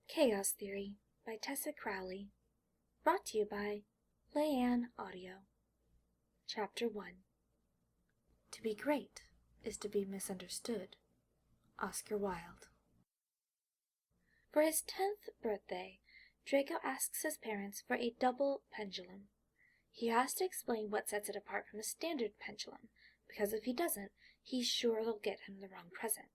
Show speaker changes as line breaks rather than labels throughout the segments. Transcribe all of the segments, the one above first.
Chaos Theory by Tessa Crowley. Brought to you by Leanne Audio. Chapter 1. To be great is to be misunderstood. Oscar Wilde. For his 10th birthday, Draco asks his parents for a double pendulum. He has to explain what sets it apart from a standard pendulum, because if he doesn't, he's sure they'll get him the wrong present.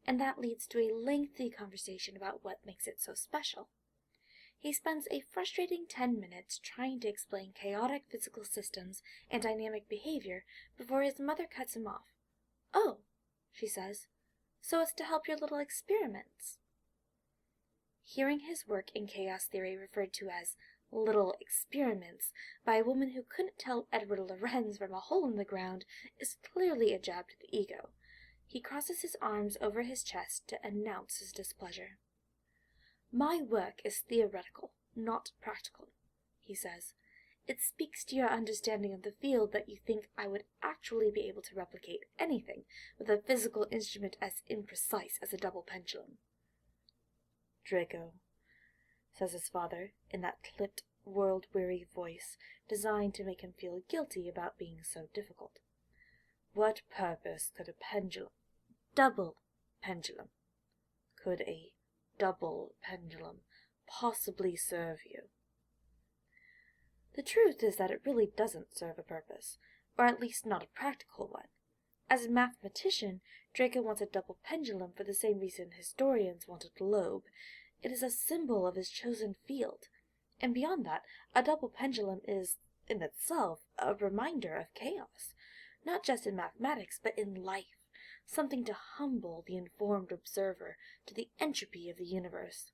And that leads to a lengthy conversation about what makes it so special. He spends a frustrating 10 minutes trying to explain chaotic physical systems and dynamic behavior before his mother cuts him off. "Oh," she says, "so it's to help your little experiments." Hearing his work in chaos theory referred to as little experiments by a woman who couldn't tell Edward Lorenz from a hole in the ground is clearly a jab to the ego. He crosses his arms over his chest to announce his displeasure. "My work is theoretical, not practical," he says. "It speaks to your understanding of the field that you think I would actually be able to replicate anything with a physical instrument as imprecise as a double pendulum." "Draco," says his father, in that clipped, world-weary voice designed to make him feel guilty about being so difficult. "What purpose could a double pendulum possibly serve you?" The truth is that it really doesn't serve a purpose, or at least not a practical one. As a mathematician, Draco wants a double pendulum for the same reason historians want a globe. It is a symbol of his chosen field. And beyond that, a double pendulum is, in itself, a reminder of chaos, not just in mathematics, but in life. Something to humble the informed observer to the entropy of the universe.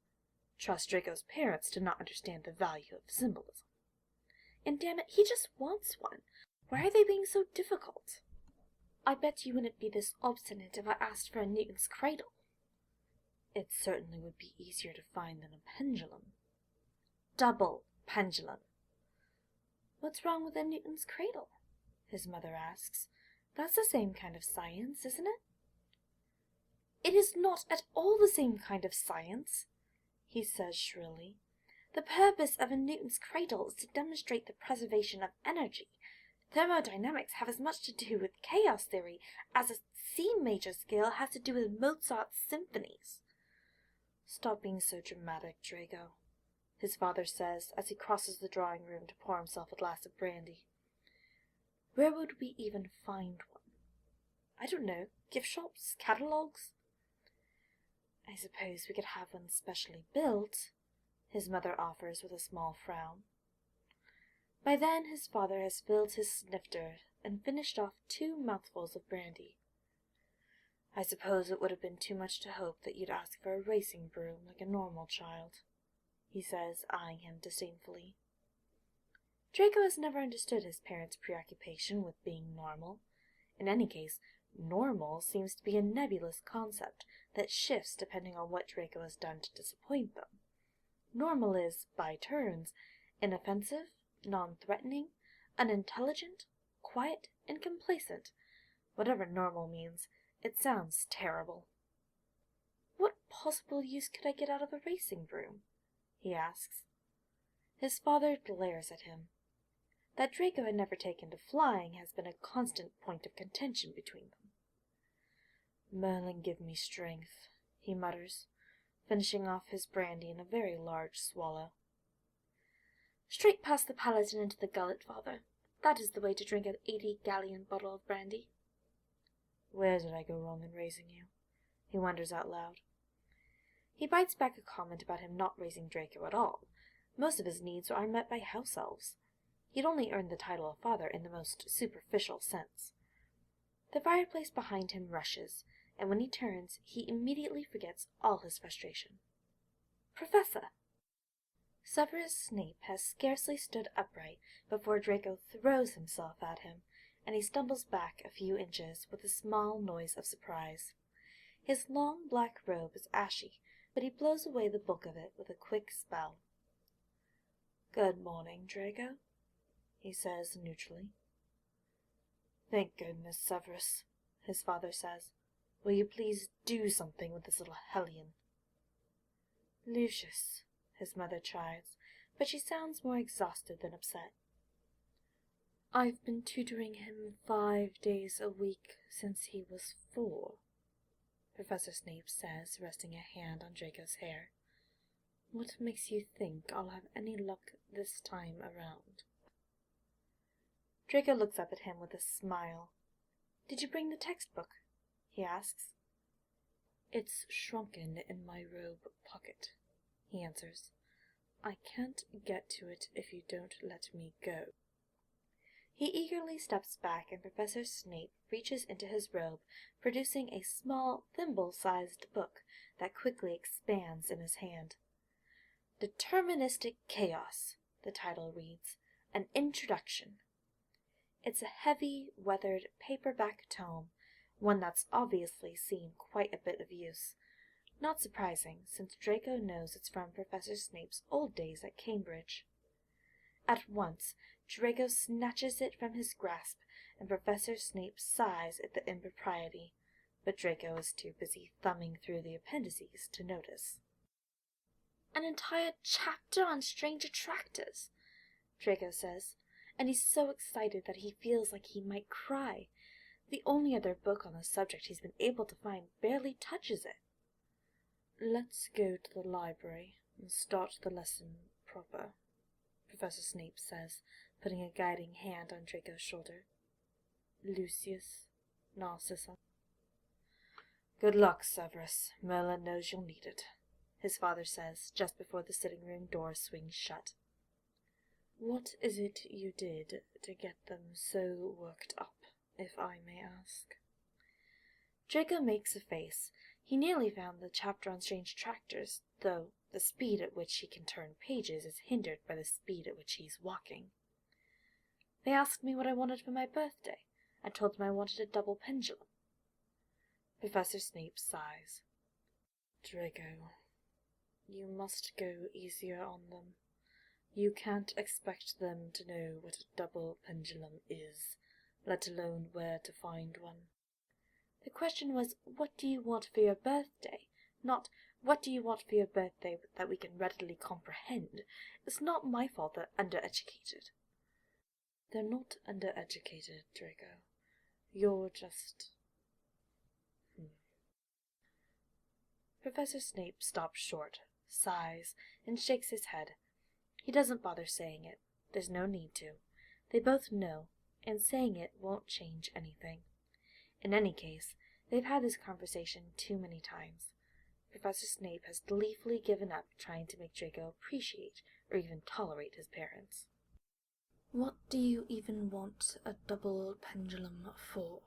Trust Draco's parents to not understand the value of symbolism. And damn it, he just wants one. Why are they being so difficult? "I bet you wouldn't be this obstinate if I asked for a Newton's cradle." "It certainly would be easier to find than a pendulum." "Double pendulum." "What's wrong with a Newton's cradle?" his mother asks. "That's the same kind of science, isn't it?" "It is not at all the same kind of science," he says shrilly. "The purpose of a Newton's cradle is to demonstrate the preservation of energy. Thermodynamics have as much to do with chaos theory as a C major scale has to do with Mozart's symphonies." "Stop being so dramatic, Draco," his father says as he crosses the drawing room to pour himself a glass of brandy. "Where would we even find one?" "I don't know. Gift shops? Catalogues?" "I suppose we could have one specially built," his mother offers with a small frown. By then his father has filled his snifter and finished off 2 mouthfuls of brandy. "I suppose it would have been too much to hope that you'd ask for a racing broom like a normal child," he says, eyeing him disdainfully. Draco has never understood his parents' preoccupation with being normal. In any case, normal seems to be a nebulous concept that shifts depending on what Draco has done to disappoint them. Normal is, by turns, inoffensive, non-threatening, unintelligent, quiet, and complacent. Whatever normal means, it sounds terrible. "What possible use could I get out of a racing broom?" he asks. His father glares at him. That Draco had never taken to flying has been a constant point of contention between them. "Merlin give me strength," he mutters, finishing off his brandy in a very large swallow. "Straight past the palate and into the gullet, father. That is the way to drink an 80-gallon bottle of brandy." "Where did I go wrong in raising you?" he wonders out loud. He bites back a comment about him not raising Draco at all. Most of his needs are met by house elves. He'd only earned the title of father in the most superficial sense. The fireplace behind him rushes, and when he turns, he immediately forgets all his frustration. "Professor!" Severus Snape has scarcely stood upright before Draco throws himself at him, and he stumbles back a few inches with a small noise of surprise. His long black robe is ashy, but he blows away the bulk of it with a quick spell. "Good morning, Draco," he says neutrally. "Thank goodness, Severus," his father says. "Will you please do something with this little hellion?" Lucius, his mother chides, but she sounds more exhausted than upset. I've been tutoring him 5 days a week since he was 4, Professor Snape says, resting a hand on Draco's hair. What makes you think I'll have any luck this time around? Draco looks up at him with a smile. Did you bring the textbook? He asks. It's shrunken in my robe pocket, he answers. I can't get to it if you don't let me go. He eagerly steps back, and Professor Snape reaches into his robe, producing a small, thimble-sized book that quickly expands in his hand. Deterministic Chaos, the title reads, an introduction. It's a heavy, weathered paperback tome, one that's obviously seen quite a bit of use. Not surprising, since Draco knows it's from Professor Snape's old days at Cambridge. At once, Draco snatches it from his grasp, and Professor Snape sighs at the impropriety, but Draco is too busy thumbing through the appendices to notice. An entire chapter on strange attractors, Draco says, and he's so excited that he feels like he might cry. The only other book on the subject he's been able to find barely touches it. Let's go to the library and start the lesson proper, Professor Snape says, putting a guiding hand on Draco's shoulder. Lucius, Narcissa. Good luck, Severus. Merlin knows you'll need it, his father says, just before the sitting room door swings shut. What is it you did to get them so worked up, if I may ask? Draco makes a face. He nearly found the chapter on strange attractors, though the speed at which he can turn pages is hindered by the speed at which he's walking. They asked me what I wanted for my birthday. I told them I wanted a double pendulum. Professor Snape sighs. Draco, you must go easier on them. You can't expect them to know what a double pendulum is, let alone where to find one. The question was, what do you want for your birthday? Not, what do you want for your birthday that we can readily comprehend? It's not my fault they're undereducated. They're not undereducated, Draco. You're just... Professor Snape stops short, sighs, and shakes his head. He doesn't bother saying it. There's no need to. They both know, and saying it won't change anything. In any case, they've had this conversation too many times. Professor Snape has gleefully given up trying to make Draco appreciate or even tolerate his parents. What do you even want a double pendulum for?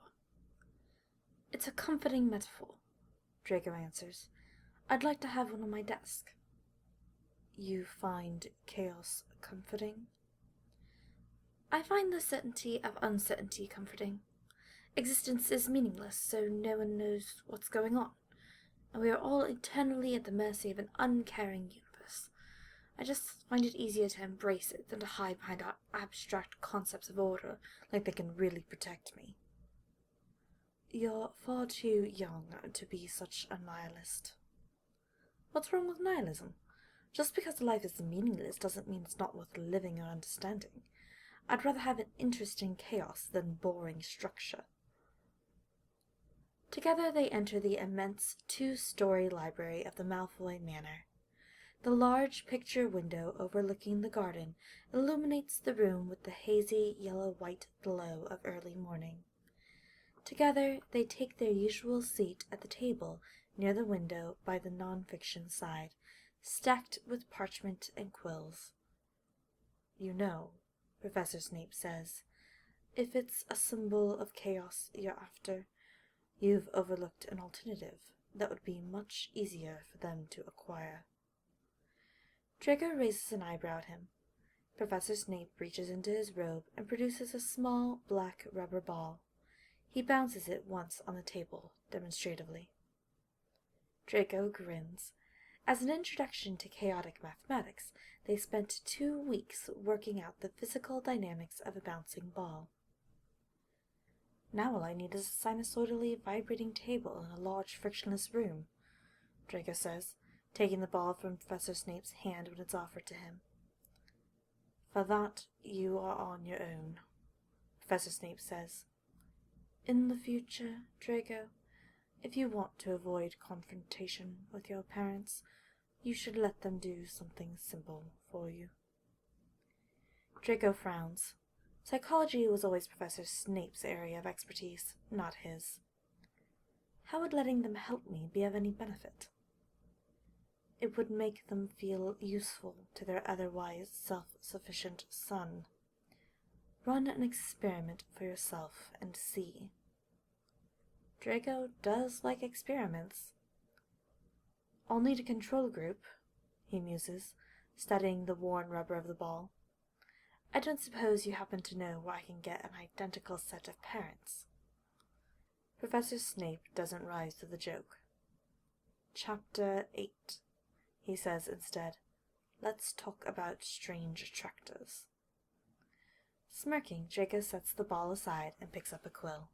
It's a comforting metaphor, Draco answers. I'd like to have one on my desk. You find chaos comforting? I find the certainty of uncertainty comforting. Existence is meaningless, so no one knows what's going on, and we are all eternally at the mercy of an uncaring universe. I just find it easier to embrace it than to hide behind our abstract concepts of order like they can really protect me. You're far too young to be such a nihilist. What's wrong with nihilism? Just because life is meaningless doesn't mean it's not worth living or understanding. I'd rather have an interesting chaos than boring structure. Together they enter the immense 2-story library of the Malfoy Manor. The large picture window overlooking the garden illuminates the room with the hazy yellow-white glow of early morning. Together they take their usual seat at the table near the window by the non-fiction side, stacked with parchment and quills. You know, Professor Snape says, if it's a symbol of chaos you're after, you've overlooked an alternative that would be much easier for them to acquire. Draco raises an eyebrow at him. Professor Snape reaches into his robe and produces a small black rubber ball. He bounces it once on the table, demonstratively. Draco grins. As an introduction to chaotic mathematics, they spent 2 weeks working out the physical dynamics of a bouncing ball. Now all I need is a sinusoidally vibrating table in a large frictionless room, Draco says, taking the ball from Professor Snape's hand when it's offered to him. "For that you are on your own," Professor Snape says. "In the future, Draco, if you want to avoid confrontation with your parents, you should let them do something simple for you." Draco frowns. Psychology was always Professor Snape's area of expertise, not his. How would letting them help me be of any benefit? It would make them feel useful to their otherwise self-sufficient son. Run an experiment for yourself and see. Draco does like experiments. "I'll need a control group," he muses, studying the worn rubber of the ball. "I don't suppose you happen to know where I can get an identical set of parents?" Professor Snape doesn't rise to the joke. "Chapter 8, he says instead. "Let's talk about strange attractors." Smirking, Draco sets the ball aside and picks up a quill.